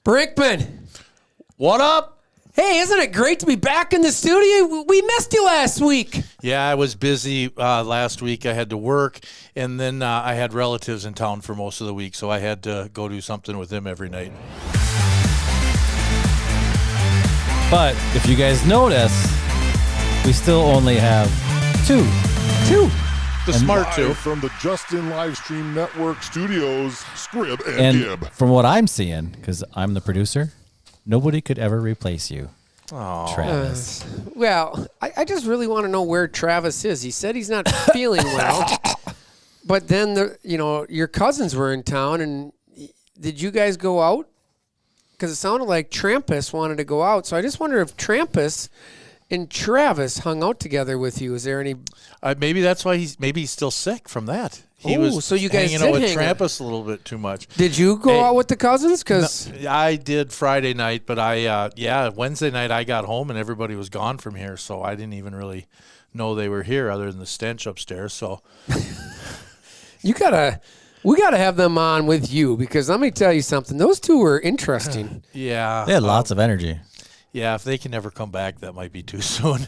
Brinkman. What up? Hey, isn't it great to be back in the studio? We missed you last week. Yeah, I was busy last week. I had to work, and then I had relatives in town for most of the week, so I had to go do something with them every night. But if you guys notice, we still only have two. The smart two. Live from the Justin Livestream Network studios, Scrib and Gib. From what I'm seeing, because I'm the producer, nobody could ever replace you, Travis. Well, I just really want to know where Travis is. He said he's not feeling well, but then your cousins were in town, and did you guys go out? Because it sounded like Trampus wanted to go out, so I just wonder if Trampus and Travis hung out together with you. Is there any? Maybe that's why he's still sick from that. He was was so you guys hanging out with did hang out. Trampus a little bit too much. Did you go out with the cousins? Because No, I did Friday night, but Wednesday night I got home and everybody was gone from here, so I didn't even really know they were here other than the stench upstairs. So we gotta have them on with you, because let me tell you something. Those two were interesting. yeah, They had lots of energy. Yeah, if they can never come back, that might be too soon.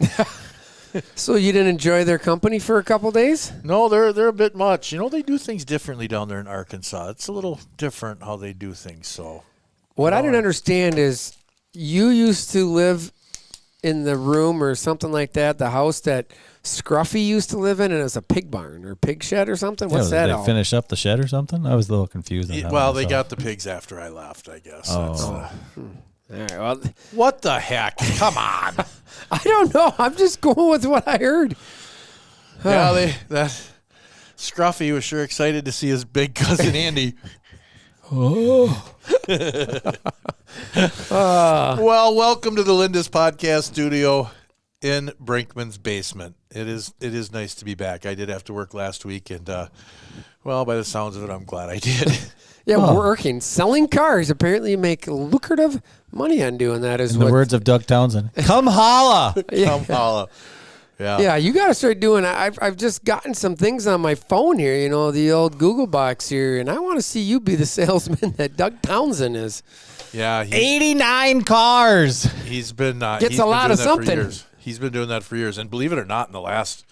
So you didn't enjoy their company for a couple days? No, they're a bit much. They do things differently down there in Arkansas. It's a little different how they do things. So, What I didn't understand is you used to live in the room or something like that, the house that Scruffy used to live in, and it was a pig barn or pig shed or something. What's that? Did they finish up the shed or something? I was a little confused on that. well, they got the pigs after I left, I guess. Oh. All right, well, What the heck? Come on. I don't know. I'm just going with what I heard. Yeah, that Scruffy was sure excited to see his big cousin Andy. Well, welcome to the Linda's Podcast Studio in Brinkman's basement. It is nice to be back. I did have to work last week, and by the sounds of it, I'm glad I did. Yeah, working, selling cars. Apparently, you make lucrative money on doing that. In the words of Doug Townsend, come holla. Come holla. Yeah. Yeah, you got to start doing. I've just gotten some things on my phone here. The old Google box here, and I want to see you be the salesman that Doug Townsend is. Yeah. 89 cars. He's been Gets a lot of something. He's been doing that for years, and believe it or not, in the last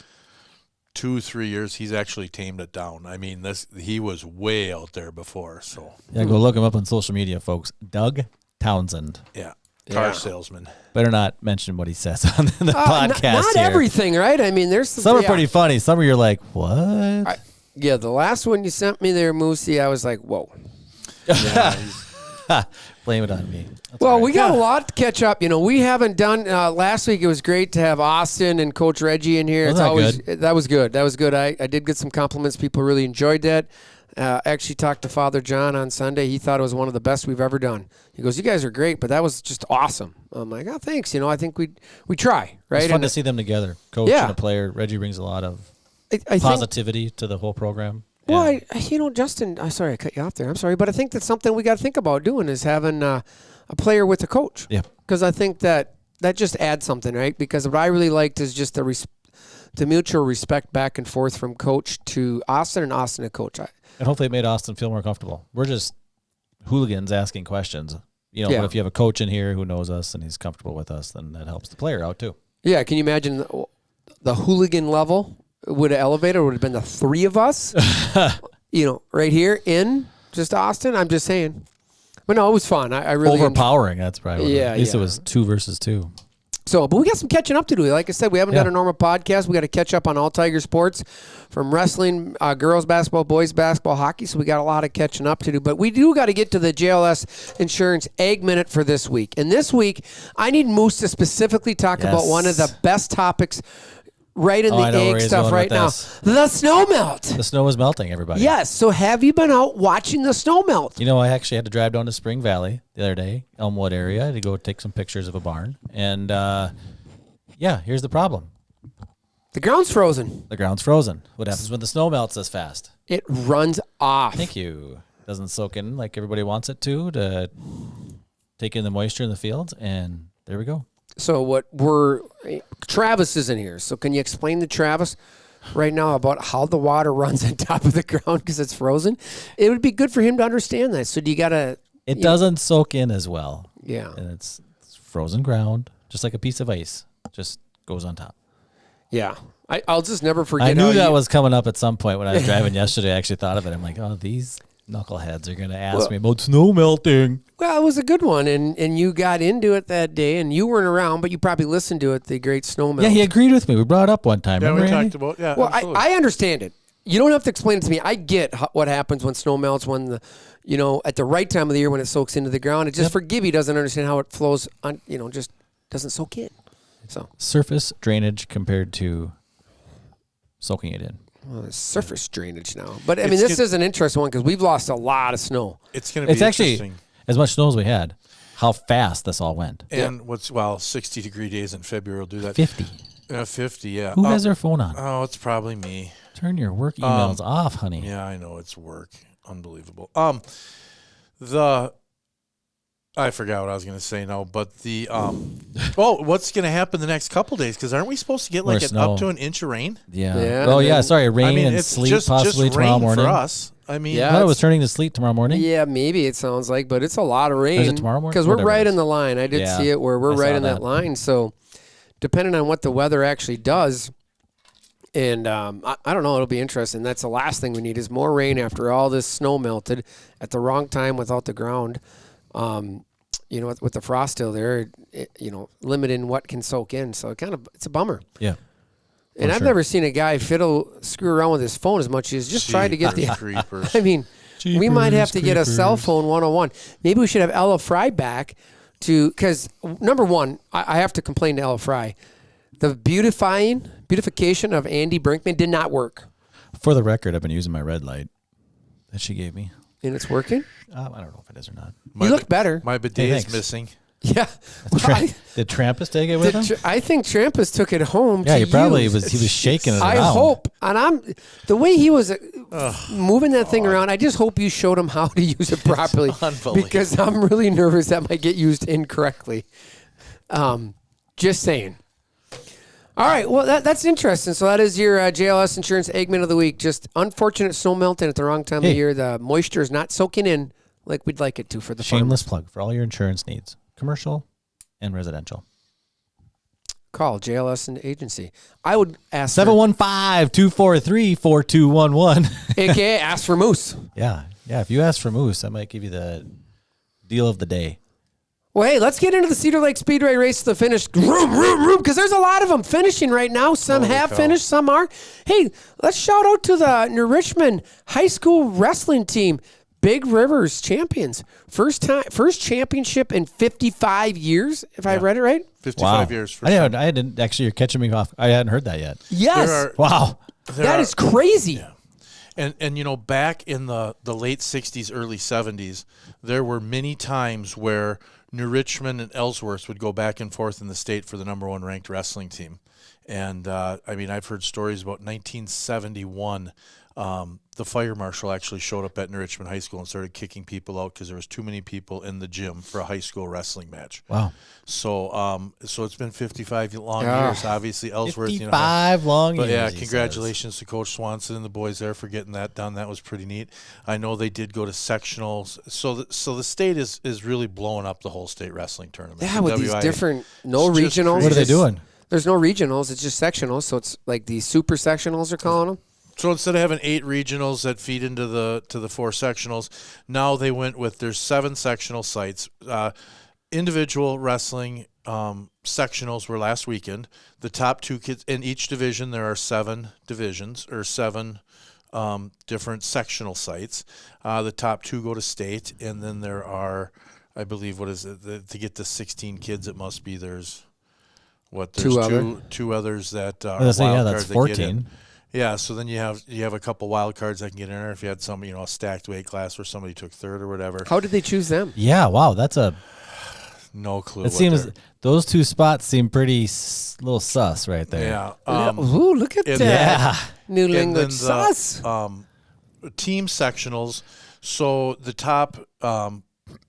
2-3 years, he's actually tamed it down. I mean, he was way out there before. So Yeah, go look him up on social media, folks. Doug Townsend. yeah, car salesman. Better not mention what he says on the podcast. Not here. everything, right? I mean, there's Some are pretty funny. Some of you're like, what? Yeah, the last one you sent me there, Moosey, I was like, whoa. Yeah, Blame it on me. That's Well, all right. we got a lot to catch up. We haven't done last week. It was great to have Austin and Coach Reggie in here. Wasn't That was good. That was good. I did get some compliments. People really enjoyed that. Actually talked to Father John on Sunday. He thought it was one of the best we've ever done. He goes, "You guys are great, but that was just awesome." I'm like, "Oh, thanks." I think we try, right? It's fun And to see them together. Coach and a player. Reggie brings a lot of I positivity to the whole program. Well, Justin, I'm sorry I cut you off there. I'm sorry, but I think that's something we got to think about doing is having a player with a coach. Yeah. Because I think that just adds something, right? Because what I really liked is just the mutual respect back and forth from coach to Austin and Austin to coach. And hopefully it made Austin feel more comfortable. We're just hooligans asking questions. But if you have a coach in here who knows us and he's comfortable with us, then that helps the player out too. Yeah, can you imagine the hooligan level would have elevated? It would have been the three of us, right here in just Austin. I'm just saying. But no, it was fun. I really overpowering. That's probably what at least yeah. it was 2 versus 2. So, but we got some catching up to do. Like I said, we haven't done a normal podcast. We got to catch up on all Tiger sports, from wrestling, girls basketball, boys basketball, hockey. So we got a lot of catching up to do. But we do got to get to the JLS Insurance Egg Minute for this week. And this week, I need Moose to specifically talk about one of the best topics right in the egg stuff right now. The snow melt. The snow is melting, everybody. Yes. So have you been out watching the snow melt? I actually had to drive down to Spring Valley the other day, Elmwood area, to go take some pictures of a barn. And, here's the problem. The ground's frozen. The ground's frozen. What happens when the snow melts this fast? It runs off. Thank you. Doesn't soak in like everybody wants it to take in the moisture in the fields, and there we go. So Travis isn't here. So can you explain to Travis right now about how the water runs on top of the ground because it's frozen? It would be good for him to understand that. So do you got to It doesn't soak in as well. Yeah. And it's frozen ground, just like a piece of ice, just goes on top. Yeah. I'll just never forget. I knew that was coming up at some point when I was driving yesterday. I actually thought of it. I'm like, oh, these knuckleheads are going to ask me about snow melting. Well, it was a good one, and you got into it that day, and you weren't around, but you probably listened to it, the great snow melt. Yeah, he agreed with me. We brought it up one time. Yeah, Remember, we Andy? talked about. Yeah, Well, absolutely. I understand it. You don't have to explain it to me. I get what happens when snow melts, when at the right time of the year when it soaks into the ground. It just for Gibby doesn't understand how it flows on, just doesn't soak in. So surface drainage compared to soaking it in. Well, there's surface drainage now. But I mean, this is an interesting one because we've lost a lot of snow. It's going to be actually interesting. As much snow as we had. How fast this all went. And 60-degree days in February will do that. 50. 50, yeah. Who has their phone on? Oh, it's probably me. Turn your work emails off, honey. Yeah, I know it's work. Unbelievable. I forgot what I was going to say now, but what's going to happen the next couple days? Because aren't we supposed to get like up to an inch of rain? Yeah. Oh yeah. Sorry, rain and it's sleet just possibly rain tomorrow morning for us. I mean, I thought it was turning to sleet tomorrow morning. Yeah, maybe it sounds like, but it's a lot of rain. Is it tomorrow morning? Because we're right in the line. I did see it where we're right in that line. So depending on what the weather actually does, and I don't know, it'll be interesting. That's the last thing we need is more rain after all this snow melted at the wrong time without the ground. With the frost still there, limiting what can soak in. So it's a bummer. Yeah. And I've never seen a guy screw around with his phone as much as just try to get the creepers. I mean, we might have to get a cell phone 101. Maybe we should have Ella Fry back because number one, I have to complain to Ella Fry. The beautification of Andy Brinkman did not work. For the record, I've been using my red light that she gave me. And it's working? I don't know if it is or not. You look better. My bidet is missing. Yeah. Did Trampus take it with him? I think Trampus took it home. Yeah, he was shaking it around. I hope. And the way he was moving that thing around, I just hope you showed him how to use it properly. Because I'm really nervous that might get used incorrectly. Just saying. All right, well, that's interesting. So that is your JLS Insurance Eggman of the Week. Just unfortunate snow melting at the wrong time of year. The moisture is not soaking in like we'd like it to for the Shameless farmers. plug for all your insurance needs, commercial and residential. Call JLS and Agency. I would ask 715-243-4211. AKA ask for moose. Yeah. If you ask for moose, I might give you the deal of the day. Well, hey, let's get into the Cedar Lake Speedway race to the finish. Room, because there's a lot of them finishing right now. Some have finished, some are. Hey, let's shout out to the New Richmond High School wrestling team, Big Rivers champions. First championship in 55 years, if I read it right. 55 years. For I didn't actually. You're catching me off. I hadn't heard that yet. Yes. Wow. That is crazy. Yeah. And back in the late 60s, early 70s, there were many times where New Richmond and Ellsworth would go back and forth in the state for the number one ranked wrestling team. And, I've heard stories about 1971. The fire marshal actually showed up at New Richmond High School and started kicking people out because there was too many people in the gym for a high school wrestling match. Wow. So it's been 55 long years. Obviously, Ellsworth. 55 long years. But yeah, congratulations to Coach Swanson and the boys there for getting that done. That was pretty neat. I know they did go to sectionals. So the state is really blowing up the whole state wrestling tournament. Yeah, with these different regionals. What are they doing? There's no regionals. It's just sectionals. So it's like these super sectionals are calling them. So instead of having 8 regionals that feed into the 4 sectionals, now they went with there's 7 sectional sites. Individual wrestling sectionals were last weekend. The top 2 kids in each division, there are 7 divisions or 7 different sectional sites. The top 2 go to state, and then there are, I believe, what is it? To get to 16 kids, it must be there's 2 others that are wild that's cards that 14. get in. Yeah, so then you have a couple wild cards that can get in there. If you had some, a stacked weight class where somebody took third or whatever. How did they choose them? Yeah, wow, that's no clue. It seems those 2 spots seem pretty little sus right there. Yeah. Ooh, look at that. Yeah. New language sus. Team sectionals. So the top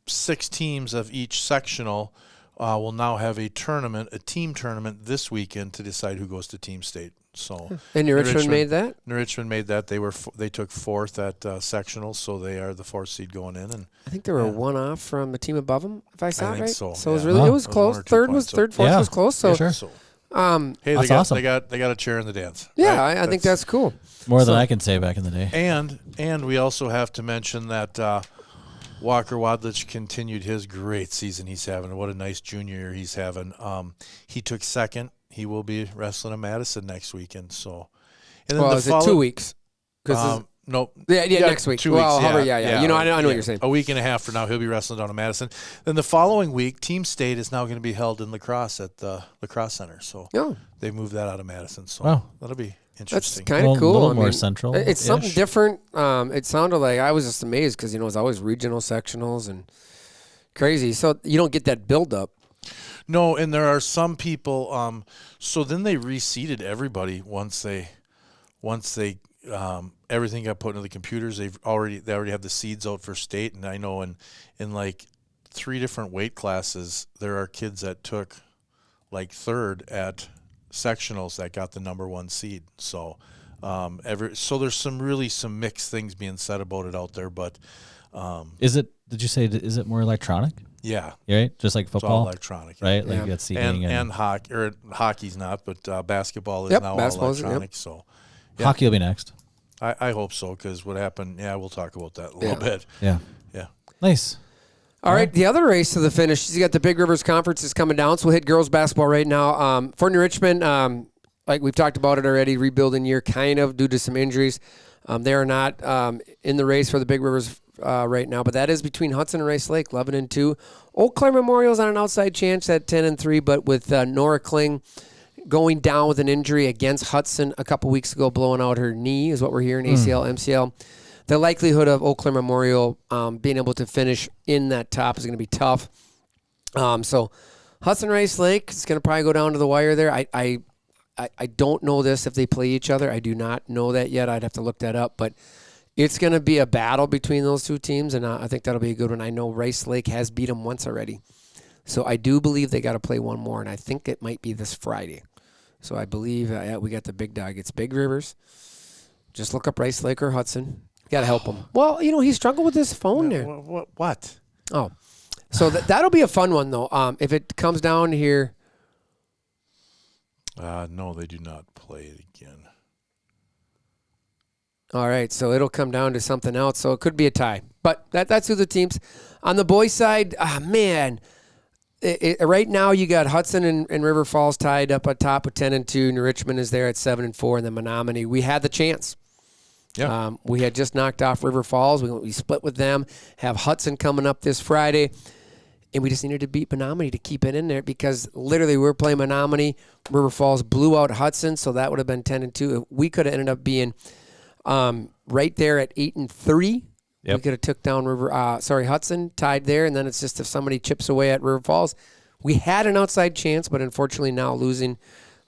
6 teams of each sectional will now have a team tournament this weekend to decide who goes to team state. So and New Richmond made that. New Richmond made that. They took fourth at sectionals, so they are the fourth seed going in. And I think they were one off from the team above them, if I saw it right. So it was really it was close. Third, fourth was close. So, sure. Hey, that's awesome. awesome. They got a chair in the dance. Yeah, right? I think that's cool. More than I can say back in the day. And we also have to mention that Walker Wadlich continued his great season he's having. What a nice junior year he's having. He took second. He will be wrestling in Madison next weekend. So, and then is it 2 weeks? Nope. Yeah, next week. 2 weeks. Yeah. You know, I know what you're saying. A week and a half from now, he'll be wrestling down in Madison. Then the following week, Team State is now going to be held in lacrosse at the lacrosse center. So they moved that out of Madison. So that'll be interesting. That's kind of cool. A little more central. It's something different. It sounded like I was just amazed because it's always regional sectionals and crazy. So you don't get that build up. No, and there are some people. So then they reseeded everybody once they everything got put into the computers. They already have the seeds out for state, and I know in like 3 different weight classes there are kids that took like third at sectionals that got the number 1 seed. So so there's some mixed things being said about it out there, but did you say is it more electronic? Yeah. Right? Just like football? It's all electronic. Right? Like you got seating and hockey's not, but basketball is now all electronic. So hockey will be next. I hope so, because what happened, we'll talk about that a little bit. Yeah. Nice. All right, the other race to the finish, you got the Big Rivers Conference is coming down, so we'll hit girls basketball right now. For New Richmond, like we've talked about it already, rebuilding year kind of due to some injuries. They are not in the race for the Big Rivers right now, but that is between Hudson and Rice Lake, 11-2. Eau Claire Memorial's on an outside chance at 10-3, but with Nora Kling going down with an injury against Hudson a couple weeks ago, blowing out her knee is what we're hearing, ACL, MCL. The likelihood of Eau Claire Memorial being able to finish in that top is going to be tough. So Hudson Rice Lake is going to probably go down to the wire there. I don't know this if they play each other. I do not know that yet. I'd have to look that up. But it's going to be a battle between those two teams, and I think that'll be a good one. I know Rice Lake has beat them once already. So I do believe they got to play one more, and I think it might be this Friday. So I believe we got the big dog. It's Big Rivers. Just look up Rice Lake or Hudson. Got to help him. Well, he struggled with his phone there. What? Oh. So that'll be a fun one, though. If it comes down here. No, they do not play it again. All right, so it'll come down to something else. So it could be a tie. But that's who the teams. On the boys' side, man, right now you got Hudson and River Falls tied up at top with 10-2. New Richmond is there at 7-4, and then Menominee. We had the chance. Yeah. We had just knocked off River Falls. We split with them. Have Hudson coming up this Friday. And we just needed to beat Menominee to keep it in there because literally we were playing Menominee. River Falls blew out Hudson, so that would have been 10-2. We could have ended up being right there at 8-3. Yep. We could have took down Hudson, tied there, and then it's just if somebody chips away at River Falls. We had an outside chance, but unfortunately now losing.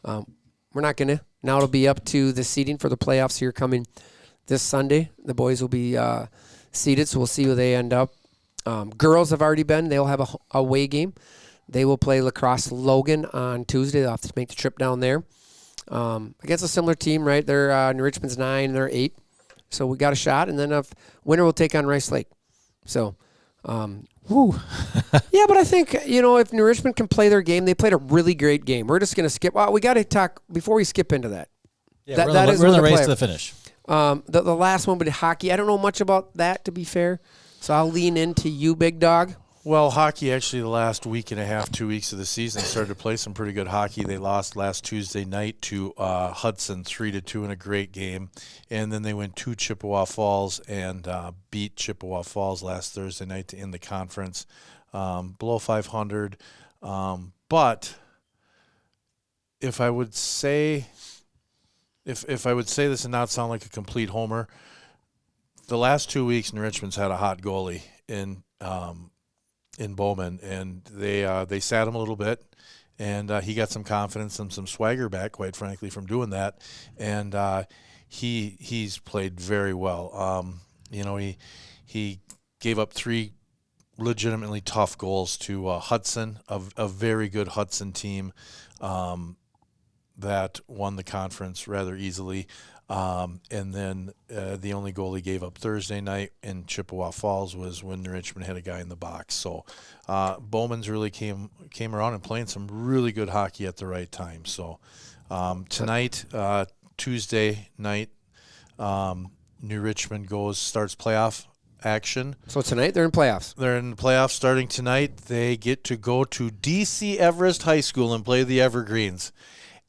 We're not going to. Now it'll be up to the seeding for the playoffs here coming this Sunday. The boys will be seeded, so we'll see where they end up. Girls have already been. They'll have a away game. They will play Lacrosse Logan on Tuesday. They'll have to make the trip down there. Against a similar team, right? They're New Richmond's 9, they're 8. So we got a shot, and then winner will take on Rice Lake. So, yeah, but I think, if New Richmond can play their game, they played a really great game. We're just going to skip. Well, we got to talk before we skip into that. Yeah, we're in the race to the finish. The last one, but hockey, I don't know much about that, to be fair. So I'll lean into you, big dog. Well, hockey actually the last week and a half, 2 weeks of the season started to play some pretty good hockey. They lost last Tuesday night to Hudson 3-2 in a great game, and then they went to Chippewa Falls and beat Chippewa Falls last Thursday night to end the conference, below 500. But if I would say, if I would say this and not sound like a complete homer, the last 2 weeks New Richmond's had a hot goalie in Bowman, and they sat him a little bit, and he got some confidence and some swagger back, quite frankly, from doing that, and he's played very well. He gave up 3 legitimately tough goals to Hudson, a very good Hudson team that won the conference rather easily. And then the only goal he gave up Thursday night in Chippewa Falls was when Richmond had a guy in the box. So Bowman's really came around and playing some really good hockey at the right time. So tonight, Tuesday night, New Richmond starts playoff action. So tonight they're in playoffs. They're in the playoffs starting tonight. They get to go to D.C. Everest High School and play the Evergreens.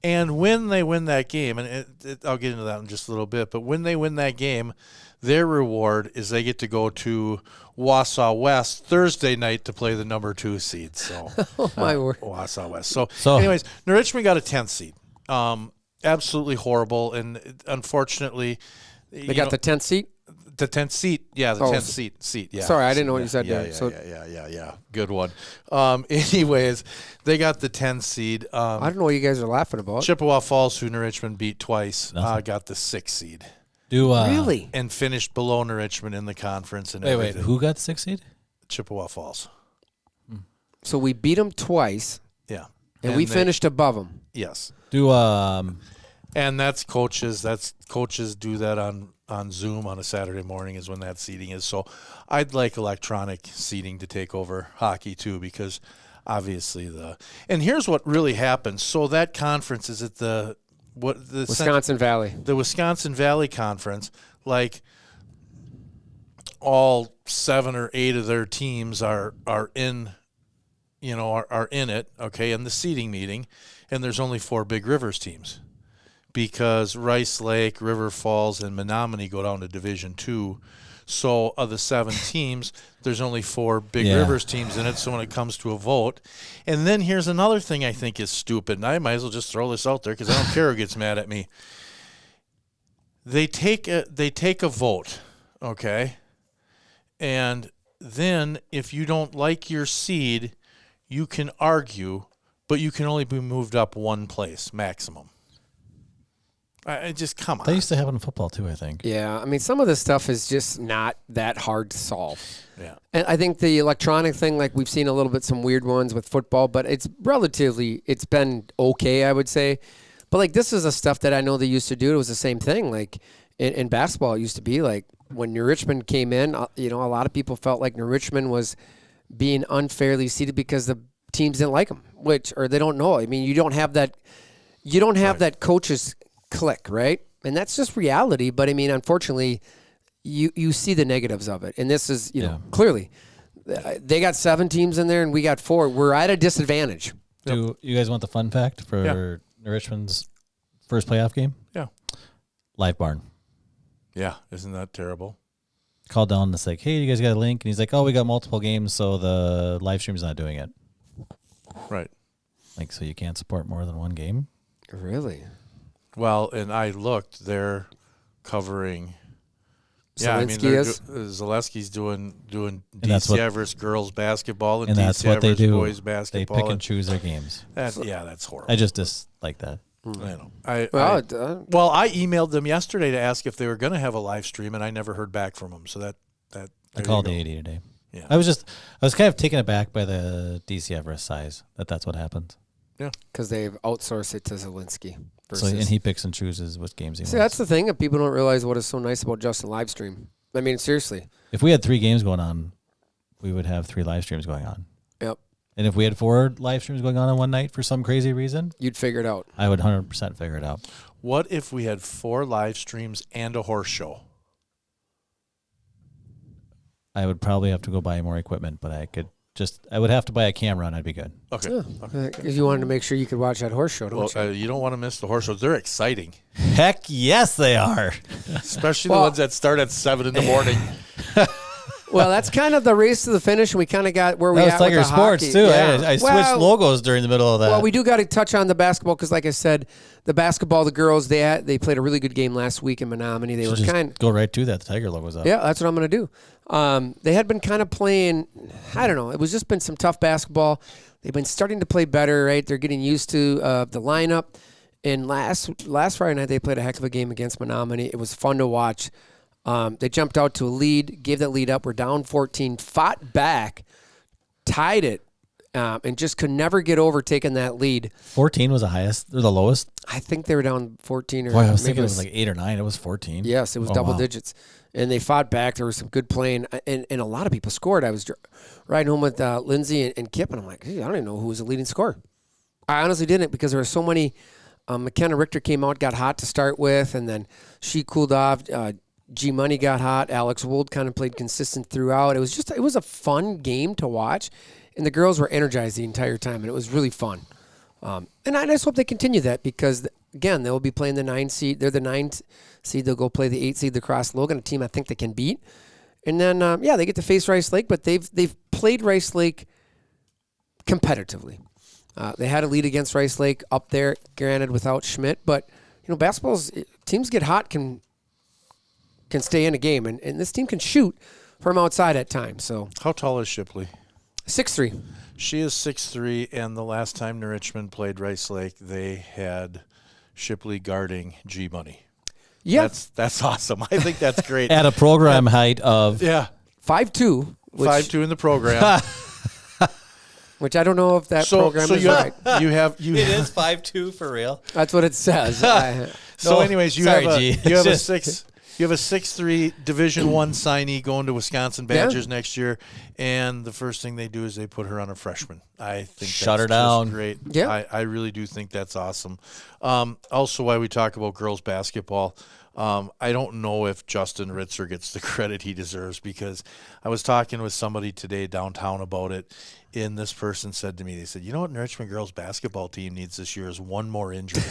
And when they win that game, and I'll get into that in just a little bit, but when they win that game, their reward is they get to go to Wausau West Thursday night to play the number 2 seed. So, oh my word, Wausau West. So anyways, New Richmond got a 10th seed. Absolutely horrible, and unfortunately, they got the 10th seat. The 10th seat, yeah, the 10th seat, yeah. Sorry, I didn't know what you said there. Yeah, good one. Anyways, they got the 10th seed. I don't know what you guys are laughing about. Chippewa Falls, who New Richmond beat twice, got the 6th seed. Really? And finished below New Richmond in the conference. And wait, who got the 6th seed? Chippewa Falls. So we beat them twice. Yeah. And we finished above them. Yes. And that's coaches. Coaches do that on Zoom on a Saturday morning is when that seating is. So I'd like electronic seating to take over hockey too, because obviously and here's what really happens. So that conference is at the Wisconsin Valley. The Wisconsin Valley Conference, like all 7 or 8 of their teams are in it, okay, in the seating meeting, and there's only 4 Big Rivers teams. Because Rice Lake, River Falls, and Menominee go down to Division II. So of the 7 teams, there's only 4 Big Rivers teams in it. So when it comes to a vote. And then here's another thing I think is stupid, and I might as well just throw this out there because I don't care who gets mad at me. They take a vote, okay? And then if you don't like your seed, you can argue, but you can only be moved up 1 place maximum. Come on. That used to happen in football too, I think. Yeah, I mean, some of this stuff is just not that hard to solve. Yeah. And I think the electronic thing, like we've seen a little bit some weird ones with football, but it's been okay, I would say. But like this is the stuff that I know they used to do. It was the same thing. Like in basketball, it used to be like when New Richmond came in, a lot of people felt like New Richmond was being unfairly seated because the teams didn't like them, or they don't know. I mean, you don't have that that coach's click, right? And that's just reality. But I mean, unfortunately, you see the negatives of it. And this is, clearly, they got 7 teams in there and we got 4. We're at a disadvantage. Do you guys want the fun fact for New Richmond's first playoff game? Yeah. Live barn. Yeah. Isn't that terrible? Called down and it's like, hey, you guys got a link? And he's like, oh, we got multiple games, so the live stream's not doing it. Right. Like, so you can't support more than 1 game? Really? Well, and I looked, they're covering. Zaleski's doing DC Everest girls basketball and that's DC what Everest they do. Boys basketball. They pick and choose their games. That's horrible. I just dislike that. I know. I emailed them yesterday to ask if they were going to have a live stream, and I never heard back from them. So that I called AD today. Yeah. I was kind of taken aback by the DC Everest size. That's what happens. Yeah, because they've outsourced it to Zelensky. And he picks and chooses what games he wants. See, that's the thing that people don't realize what is so nice about Justin live stream. I mean, seriously. If we had 3 games going on, we would have 3 live streams going on. Yep. And if we had 4 live streams going on one night for some crazy reason, you'd figure it out. I would 100% figure it out. What if we had 4 live streams and a horse show? I would probably have to go buy more equipment, but I would have to buy a camera and I'd be good. Okay. Because you wanted to make sure you could watch that horse show, don't you? You don't want to miss the horse shows. They're exciting. Heck yes, they are. Especially the ones that start at 7 in the morning. Well, that's kind of the race to the finish, and we kind of got where we at with the Tiger Sports, hockey. too. Yeah. I switched logos during the middle of that. Well, we do got to touch on the basketball because, like I said, the girls, they played a really good game last week in Menominee. They were go right to that. The Tiger logo's up. Yeah, that's what I'm going to do. They had been kind of playing, I don't know, it was just been some tough basketball. They've been starting to play better, right? They're getting used to the lineup. And last Friday night, they played a heck of a game against Menominee. It was fun to watch. They jumped out to a lead, gave that lead up. We're down 14, fought back tied it and just could never get over taking that lead. 14 was the highest or the lowest? I think they were down 14 or Boy, I was maybe thinking it was like 8 or 9. It was 14. Yes, it was double digits. And they fought back. There was some good playing, and a lot of people scored. I was riding home with Lindsay and Kip, and I'm like, hey, I don't even know who was the leading scorer. I honestly didn't because there were so many. McKenna Richter came out, got hot to start with, and then she cooled off. G Money got hot. Alex Wold kind of played consistent throughout. It was a fun game to watch, and the girls were energized the entire time, and it was really fun. And I just hope they continue that because, again, they'll be playing the 9 seed. They're the 9 seed. They'll go play the 8 seed, the Cross Logan, a team I think they can beat. And then, they get to face Rice Lake, but they've played Rice Lake competitively. They had a lead against Rice Lake up there, granted without Schmidt. But, basketball's teams get hot, can stay in a game. And this team can shoot from outside at times. So How tall is Shipley? 6'3". She is 6'3", and the last time New Richmond played Rice Lake, they had Shipley guarding G Money. Yeah. That's awesome. I think that's great. At a program height of 5'2". 5'2" in the program. Which I don't know if that program is right. You have It is 5'2" for real. That's what it says. Anyways, you have a Just- 6'3" Division I signee going to Wisconsin Badgers next year, and the first thing they do is they put her on a freshman. I think Shut that's her down. just great. Yeah. I really do think that's awesome. Also, why we talk about girls basketball, I don't know if Justin Ritzer gets the credit he deserves because I was talking with somebody today downtown about it, and this person said to me, they said, you know what New Richmond girls basketball team needs this year is one more injury.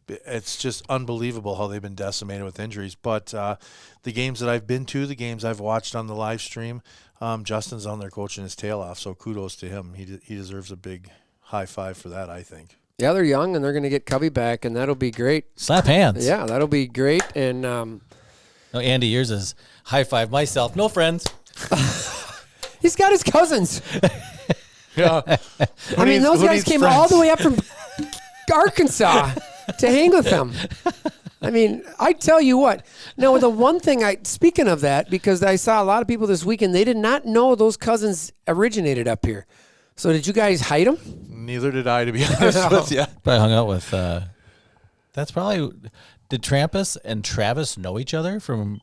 It's just unbelievable how they've been decimated with injuries. But the games that I've been to, the games I've watched on the live stream, Justin's on there coaching his tail off, so kudos to him. He deserves a big high five for that, I think. Yeah, they're young, and they're going to get Cubby back, and that'll be great. Slap hands. Yeah, that'll be great. And No, Andy, yours is high five myself. No friends. he's got his cousins. Yeah. I mean, those guys came all the way up from Arkansas to hang with them. I mean, I tell you what. Now, the one thing speaking of that, because I saw a lot of people this weekend, they did not know those cousins originated up here. So did you guys hide them? Neither did I, to be honest with you. Probably hung out with. That's probably. Did Trampus and Travis know each other from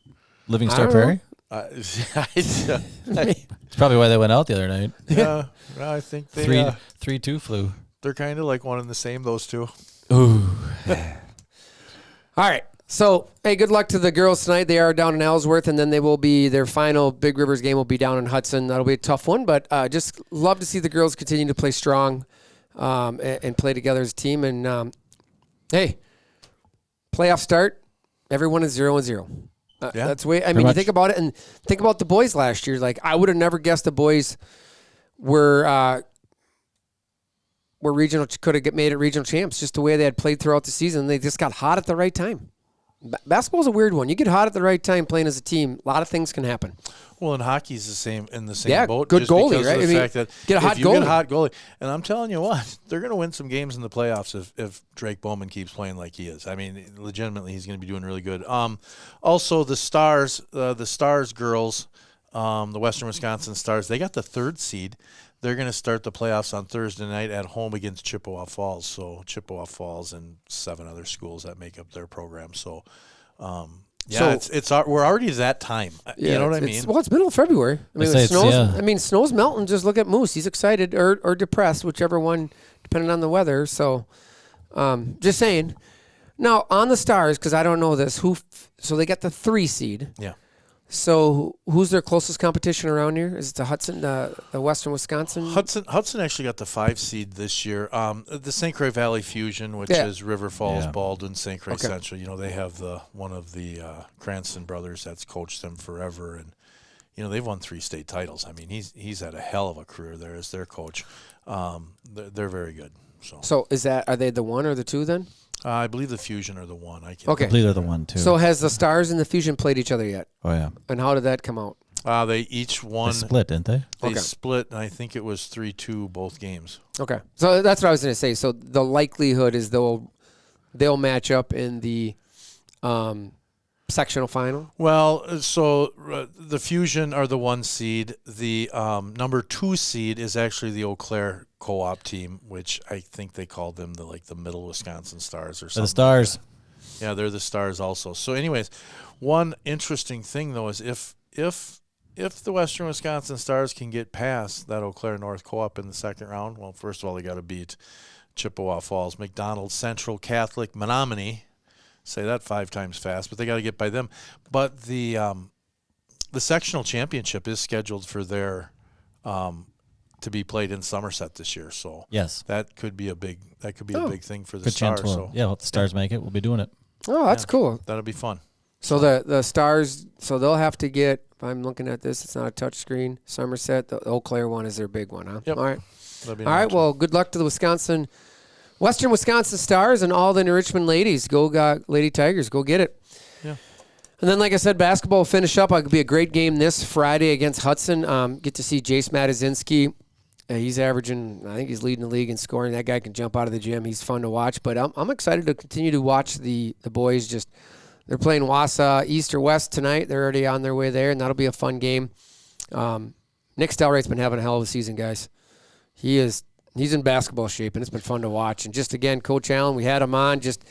Living Star Prairie? It's probably why they went out the other night. Yeah, I think they 3-2 flew. they're kind of like one and the same, those two. Ooh. All right. So, hey, good luck to the girls tonight. They are down in Ellsworth, and then they will be their final Big Rivers game will be down in Hudson. That'll be a tough one, but just love to see the girls continue to play strong and play together as a team. And, hey, playoff start, everyone is 0-0. That's the way. I mean, you think about it, and think about the boys last year. Like, I would have never guessed the boys were regional, could have made it regional champs. Just the way they had played throughout the season, they just got hot at the right time. Basketball's a weird one. You get hot at the right time playing as a team, a lot of things can happen. Well, and hockey's the same boat. Good just goalie, because right? Of the fact that get a hot goalie. Get a hot goalie, and I'm telling you what, they're going to win some games in the playoffs if Drake Bowman keeps playing like he is. I mean, legitimately, he's going to be doing really good. Also, the Stars girls, the Western Wisconsin Stars, they got the 3rd seed. They're going to start the playoffs on Thursday night at home against Chippewa Falls. So Chippewa Falls and 7 other schools that make up their program. So. We're already at that time. You know what I mean? Well, it's middle of February. I mean, snow's melting. Just look at Moose. He's excited or depressed, whichever one, depending on the weather. So, just saying. Now, on the Stars, because I don't know this, so they got the 3 seed. Yeah. So who's their closest competition around here? Is it the Hudson, the Western Wisconsin? Hudson actually got the 5 seed this year. The St. Croix Valley Fusion, which is River Falls, Baldwin, St. Croix Central. You know, they have one of the Cranston brothers that's coached them forever, and you know they've won 3 state titles. I mean, he's had a hell of a career there as their coach. They're very good. So are they the 1 or the 2 then? I believe the Fusion are the 1. I believe they're the 1 too. So has the Stars and the Fusion played each other yet? Oh yeah. And how did that come out? They each won. They split, didn't they? They split, and I think it was 3-2 both games. Okay, so that's what I was going to say. So the likelihood is they'll match up in the sectional final? Well, so the Fusion are the 1 seed. The number 2 seed is actually the Eau Claire co-op team, which I think they called them the Middle Wisconsin Stars or something. The Stars. Like yeah, they're the Stars also. So, anyways, one interesting thing though is if the Western Wisconsin Stars can get past that Eau Claire North co-op in the second round, well, first of all they got to beat Chippewa Falls, McDonald, Central, Catholic, Menominee. Say that 5 times fast, but they got to get by them. But the sectional championship is scheduled for their to be played in Somerset this year. So yes, that could be a big big thing for the good Stars. Chance if the Stars make it, we'll be doing it. Oh, that's cool. That'll be fun. So the Stars, so they'll have to get. If I'm looking at this, it's not a touch screen. Somerset, the Eau Claire one is their big one, huh? Yep. All right. That'll be All right. Well, good luck to the Western Wisconsin Stars and all the New Richmond ladies. Go Lady Tigers. Go get it. Yeah. And then, like I said, basketball will finish up. It'll be a great game this Friday against Hudson. Get to see Jace Matazinski. He's averaging, I think he's leading the league in scoring. That guy can jump out of the gym. He's fun to watch. But I'm excited to continue to watch the boys. They're playing Wausau East or West tonight. They're already on their way there, and that'll be a fun game. Nick Stelright's been having a hell of a season, guys. He's in basketball shape, and it's been fun to watch. And just, again, Coach Allen, we had him on, just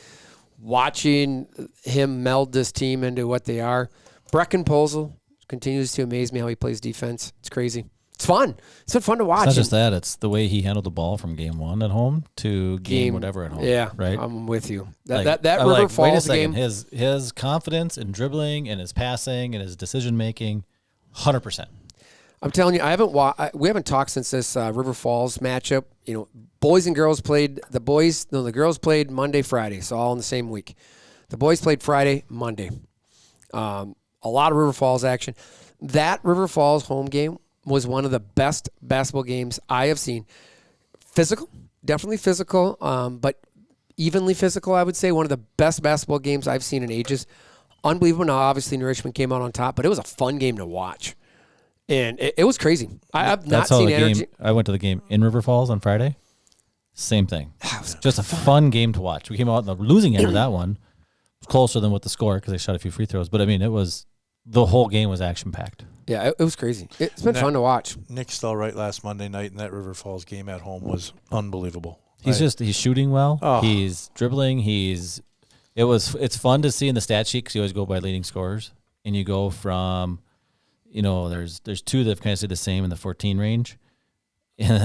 watching him meld this team into what they are. Brecken Posel continues to amaze me how he plays defense. It's crazy. It's fun. It's been fun to watch. It's not just that. It's the way he handled the ball from game 1 at home to game whatever at home. Yeah, right? I'm with you. That River Falls wait a second. game. His confidence in dribbling and his passing and his decision-making, 100%. I'm telling you, we haven't talked since this River Falls matchup. You know, boys and girls played. The girls played Monday, Friday, so all in the same week. The boys played Friday, Monday. A lot of River Falls action. That River Falls home game was one of the best basketball games I have seen. Physical, definitely physical, but evenly physical, I would say. One of the best basketball games I've seen in ages. Unbelievable. Now, obviously, New Richmond came out on top, but it was a fun game to watch. And it was crazy. I've not seen energy. I went to the game in River Falls on Friday. Same thing. Just a fun game to watch. We came out on the losing end of that one. It was closer than what the score because they shot a few free throws. But, I mean, the whole game was action-packed. Yeah, it was crazy. It's been fun to watch. Nick Stelright last Monday night in that River Falls game at home was unbelievable. He's shooting well. Oh. He's dribbling. It's fun to see in the stat sheet because you always go by leading scorers. And you go from... there's 2 that have kind of stayed the same in the 14 range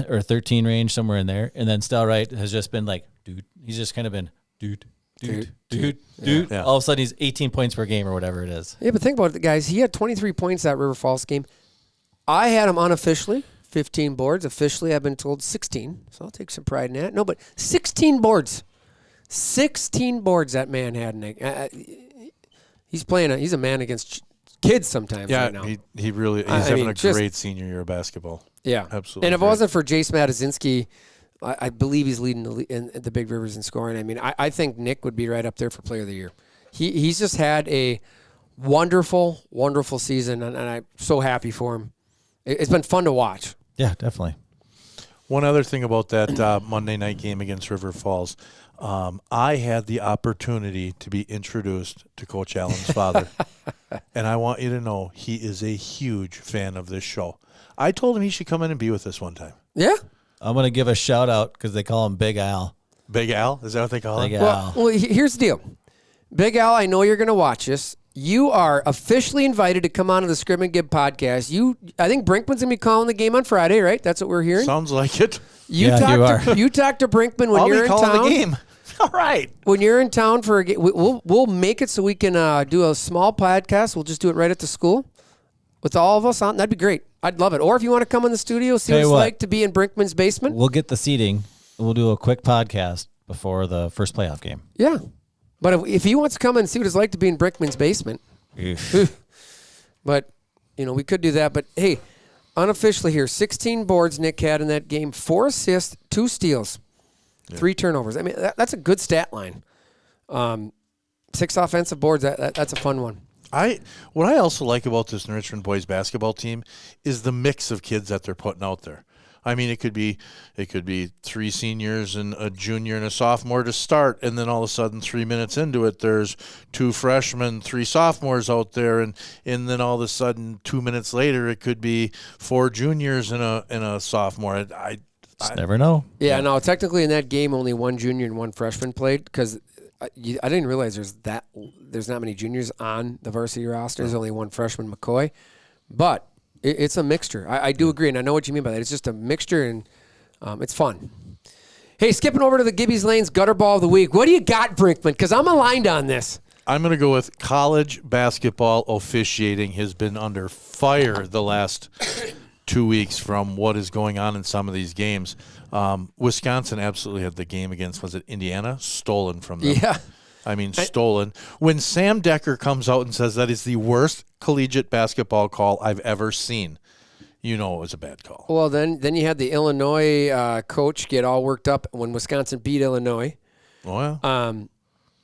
or 13 range, somewhere in there. And then Stelright has just been like, dude. He's just kind of been, dude. Yeah. All of a sudden, he's 18 points per game or whatever it is. Yeah, but think about it, guys. He had 23 points that River Falls game. I had him unofficially, 15 boards. Officially, I've been told 16. So I'll take some pride in that. No, but 16 boards. 16 boards that man had. He's a man against kids sometimes right now. He really he's having a great senior year of basketball. Yeah, absolutely. And if it wasn't for Jace Matazinski, I believe he's leading in the Big Rivers in scoring. I mean, I think Nick would be right up there for Player of the Year. He's just had a wonderful, wonderful season, and I'm so happy for him. It's been fun to watch. Yeah, definitely. One other thing about that Monday night game against River Falls, I had the opportunity to be introduced to Coach Allen's father, and I want you to know he is a huge fan of this show. I told him he should come in and be with us one time. Yeah? I'm going to give a shout-out because they call him Big Al. Big Al? Is that what they call him? Big Al. Well, here's the deal. Big Al, I know you're going to watch this. You are officially invited to come on to the Scrib and Gib podcast. I think Brinkman's going to be calling the game on Friday, right? That's what we're hearing? Sounds like it. You are. You talk to Brinkman when you're in town. I'll be calling the game. All right. When you're in town for a game, we'll make it so we can do a small podcast. We'll just do it right at the school with all of us on. That'd be great. I'd love it. Or if you want to come in the studio, see what it's like to be in Brinkman's basement. We'll get the seating. We'll do a quick podcast before the first playoff game. Yeah. But if he wants to come and see what it's like to be in Brinkman's basement. But, we could do that. But, hey, unofficially here, 16 boards Nick had in that game, 4 assists, 2 steals, 3 turnovers. I mean, that's a good stat line. 6 offensive boards, that's a fun one. What I also like about this New Richmond boys basketball team is the mix of kids that they're putting out there. I mean, it could be 3 seniors and a junior and a sophomore to start, and then all of a sudden 3 minutes into it, there's 2 freshmen, 3 sophomores out there, and then all of a sudden 2 minutes later, it could be 4 juniors and a sophomore. I never know. Yeah, no, technically in that game, only 1 junior and 1 freshman played because I didn't realize there's not many juniors on the varsity roster. There's only 1 freshman, McCoy. But it's a mixture. I do agree, and I know what you mean by that. It's just a mixture, and it's fun. Hey, skipping over to the Gibby's Lanes Gutter Ball of the Week. What do you got, Brinkman? Because I'm aligned on this. I'm going to go with college basketball officiating has been under fire the last 2 weeks from what is going on in some of these games. Wisconsin absolutely had the game against, was it Indiana? Stolen from them. Yeah. I mean, stolen. When Sam Decker comes out and says that is the worst collegiate basketball call I've ever seen, you know it was a bad call. Well, then you had the Illinois coach get all worked up when Wisconsin beat Illinois. Oh, yeah.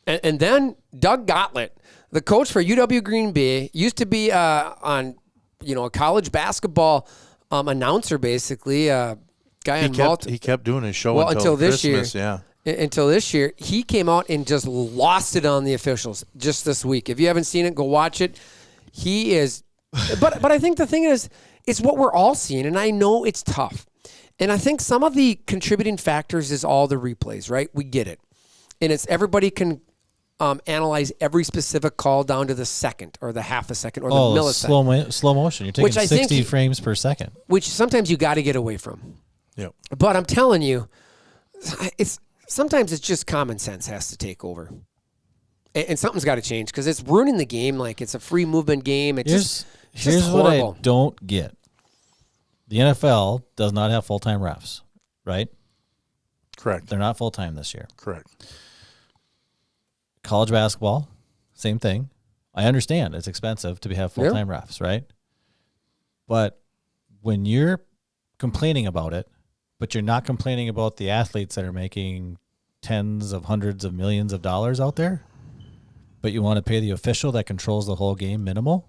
And then Doug Gottlieb, the coach for UW Green Bay, used to be on, a college basketball announcer, basically, guy He kept doing his show until this year. Christmas, yeah. Until this year, he came out and just lost it on the officials just this week. If you haven't seen it, go watch it. He is, but I think the thing is, it's what we're all seeing, and I know it's tough. And I think some of the contributing factors is all the replays, right? We get it. And it's everybody can analyze every specific call down to the second or the half a second or the millisecond. Slow motion. You're taking 60 frames per second. Which sometimes you got to get away from. Yep. But I'm telling you, sometimes it's just common sense has to take over. And something's got to change because it's ruining the game like it's a free movement game. It's Here's just what horrible. I don't get. The NFL does not have full-time refs, right? Correct. They're not full-time this year. Correct. College basketball, same thing. I understand it's expensive to have full-time refs, right? But when you're complaining about it, but you're not complaining about the athletes that are making tens of hundreds of millions of dollars out there, but you want to pay the official that controls the whole game minimal,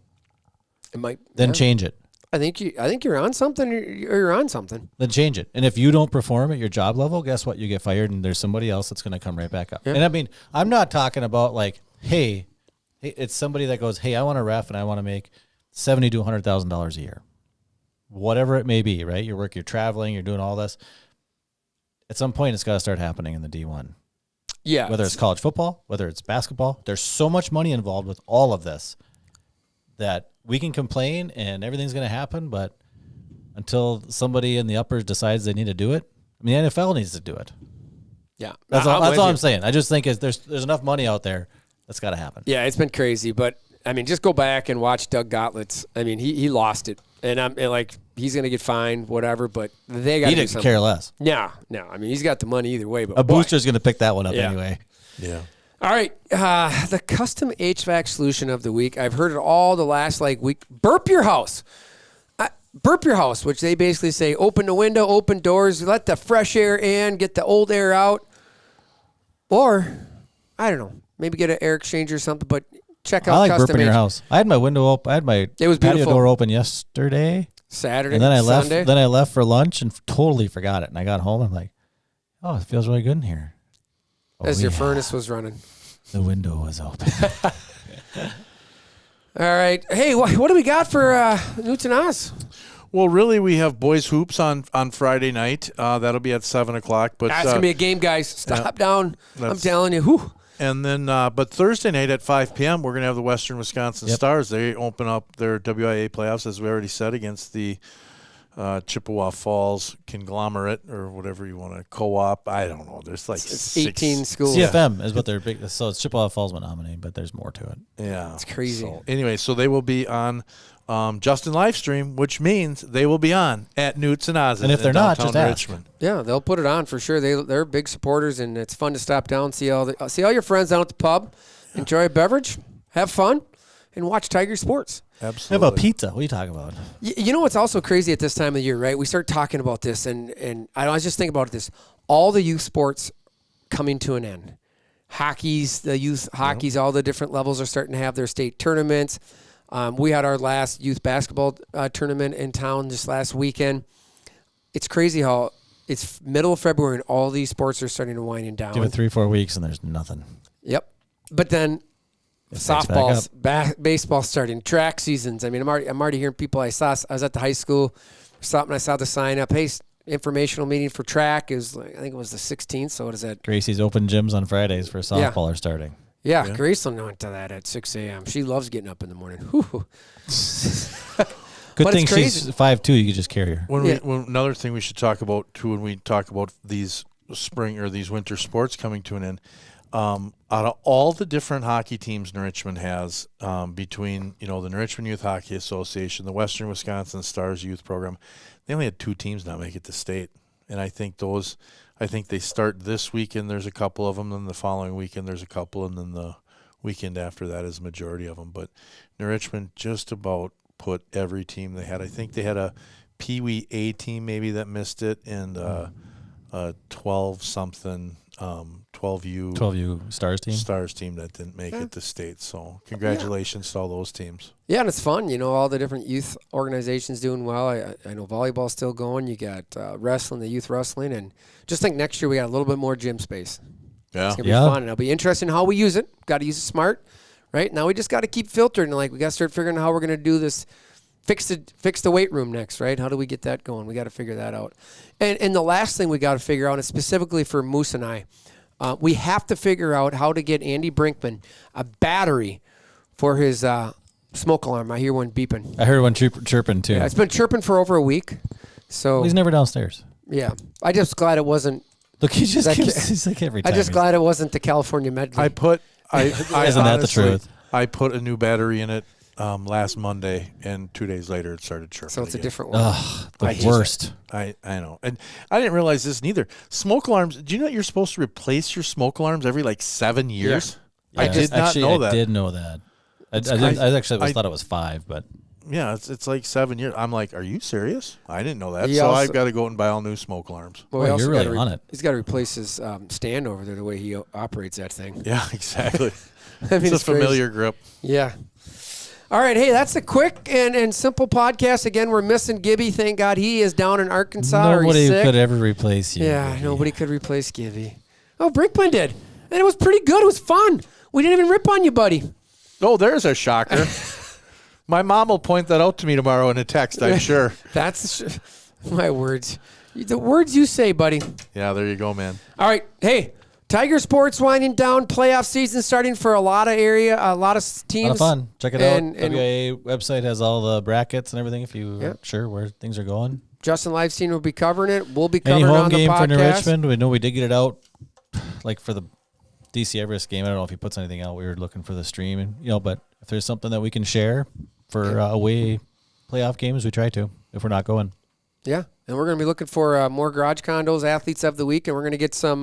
then change it. I think you're on something. You're on something. Then change it. And if you don't perform at your job level, guess what? You get fired, and there's somebody else that's going to come right back up. Yeah. And I mean, I'm not talking about like, hey, it's somebody that goes, hey, I want a ref, and I want to make $70,000 to $100,000 a year, whatever it may be. Right? You're traveling, you're doing all this. At some point, it's got to start happening in the D1. Yeah. Whether it's college football, whether it's basketball, there's so much money involved with all of this that we can complain and everything's going to happen, but until somebody in the uppers decides they need to do it, I mean, the NFL needs to do it. Yeah. That's all I'm saying. I just think there's enough money out there that's got to happen. Yeah, it's been crazy, but I mean, just go back and watch Doug Gottlieb's. I mean, he lost it, and I'm like, he's going to get fined, whatever, but they got to do something. He didn't care less. No. I mean, he's got the money either way, but a booster's going to pick that one up anyway. Yeah. All right, the custom HVAC solution of the week. I've heard it all the last week. Burp your house. Burp your house, which they basically say open the window, open doors, let the fresh air in, get the old air out. Or, I don't know, maybe get an air exchange or something, but check out custom burping your house. I had my window open. I had my patio door open yesterday. Saturday, and then I left. Sunday. Then I left for lunch and totally forgot it. And I got home. I'm like, oh, it feels really good in here. As your furnace was running. The window was open. All right. Hey, what do we got for Newton Oz? Well, really, we have boys hoops on Friday night. That'll be at 7 o'clock. But that's gonna be a game, guys. Stop down. I'm telling you. Whew. And then, but Thursday night at 5 p.m., we're gonna have the Western Wisconsin Stars. They open up their WIA playoffs, as we already said, against the Chippewa Falls conglomerate or whatever you want to co-op. I don't know. There's like 18 schools. CFM is what they're big. So it's Chippewa Falls Menominee, but there's more to it. Yeah, it's crazy. So they will be on Justin Livestream, which means they will be on at Newts and Oz's. And if they're not, just Richmond. Yeah, they'll put it on for sure. They're big supporters, and it's fun to stop down, see all your friends down at the pub, enjoy a beverage, have fun, and watch Tiger sports. Absolutely. How about pizza? What are you talking about? You know what's also crazy at this time of year, right? We start talking about this, and I was just thinking about this. All the youth sports coming to an end. The youth hockeys, all the different levels are starting to have their state tournaments. We had our last youth basketball tournament in town just last weekend. it's crazy how it's middle of February and all these sports are starting to wind down. Give it 3-4 weeks and there's nothing. Yep. But then softball's, baseball starting, track seasons. I mean, I'm already hearing people I was at the high school, stopped and I saw the sign up. Hey, informational meeting for track is, I think it was the 16th. So what is that? Gracie's open gyms on Fridays for softball are starting. Yeah, Graceland went to that at 6 a.m. She loves getting up in the morning. Whew. Good But thing it's crazy. she's 5'2". You could just carry her. Another thing we should talk about too when we talk about these spring or these winter sports coming to an end, out of all the different hockey teams Richmond has, between the Richmond Youth Hockey Association, the Western Wisconsin Stars Youth Program, they only had 2 teams not make it to state, and I think they start this weekend. There's a couple of them, then the following weekend there's a couple, and then the weekend after that is the majority of them. But New Richmond just about put every team they had. I think they had a Pee Wee A team maybe that missed it, and a 12-something 12U Stars team that didn't make it to state. So congratulations to all those teams. Yeah, and it's fun. All the different youth organizations doing well. I know volleyball's still going. You got wrestling, the youth wrestling, and just think next year we got a little bit more gym space. Yeah. It's going to be fun, and it'll be interesting how we use it. Got to use it smart, right? Now we just got to keep filtering. We got to start figuring out how we're going to do this. Fix the weight room next, right? How do we get that going? We got to figure that out. And the last thing we got to figure out, and specifically for Moose and I, we have to figure out how to get Andy Brinkman a battery for his smoke alarm. I hear one beeping. I heard one chirping too. Yeah, it's been chirping for over a week. So he's never downstairs. Yeah, I just glad it wasn't. Look, he's like every time. I just glad it wasn't the California Medley. Isn't that the truth? I put a new battery in it last Monday, and 2 days later it started chirping. So it's again. a different one. Ugh, the worst. I know. And I didn't realize this neither. Smoke alarms, do you know that you're supposed to replace your smoke alarms every 7 years? Yeah. I did not know that. I did know that. I thought it was 5, but yeah, it's like 7 years. I'm like, are you serious? I didn't know that. I've got to go out and buy all new smoke alarms. Well, you're really on it. He's got to replace his stand over there the way he operates that thing. Yeah, exactly. I mean, it's a familiar grip. Yeah. All right, hey, that's a quick and simple podcast. Again, we're missing Gibby. Thank God he is down in Arkansas. Nobody or he's sick. could ever replace you. Yeah, Gibby. nobody could replace Gibby. Oh, Brinkman did. And it was pretty good. It was fun. We didn't even rip on you, buddy. Oh, there's a shocker. My mom will point that out to me tomorrow in a text, I'm sure. That's my words. The words you say, buddy. Yeah, there you go, man. All right, hey. Tiger sports winding down, playoff season starting for a lot of teams. A lot of fun. Check it out. WIA website has all the brackets and everything if you're sure where things are going. Justin Livestein will be covering it. We'll be covering Any it home on the game podcast. for New Richmond. We know we did get it out for the DC Everest game. I don't know if he puts anything out. We were looking for the stream, and but if there's something that we can share for away playoff games, we try to if we're not going. Yeah. And we're going to be looking for more Garage Condos Athletes of the Week, and we're going to get some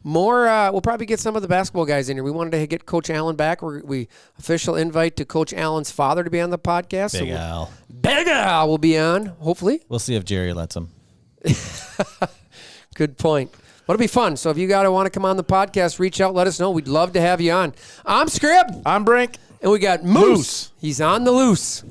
more. We'll probably get some of the basketball guys in here. We wanted to get Coach Allen back. We official invite to Coach Allen's father to be on the podcast. Big Al will be on, hopefully. We'll see if Jerry lets him. Good point. But it'll be fun. So if you guys want to come on the podcast, reach out, let us know. We'd love to have you on. I'm Scrib. I'm Brink. And we got Moose. He's on the loose.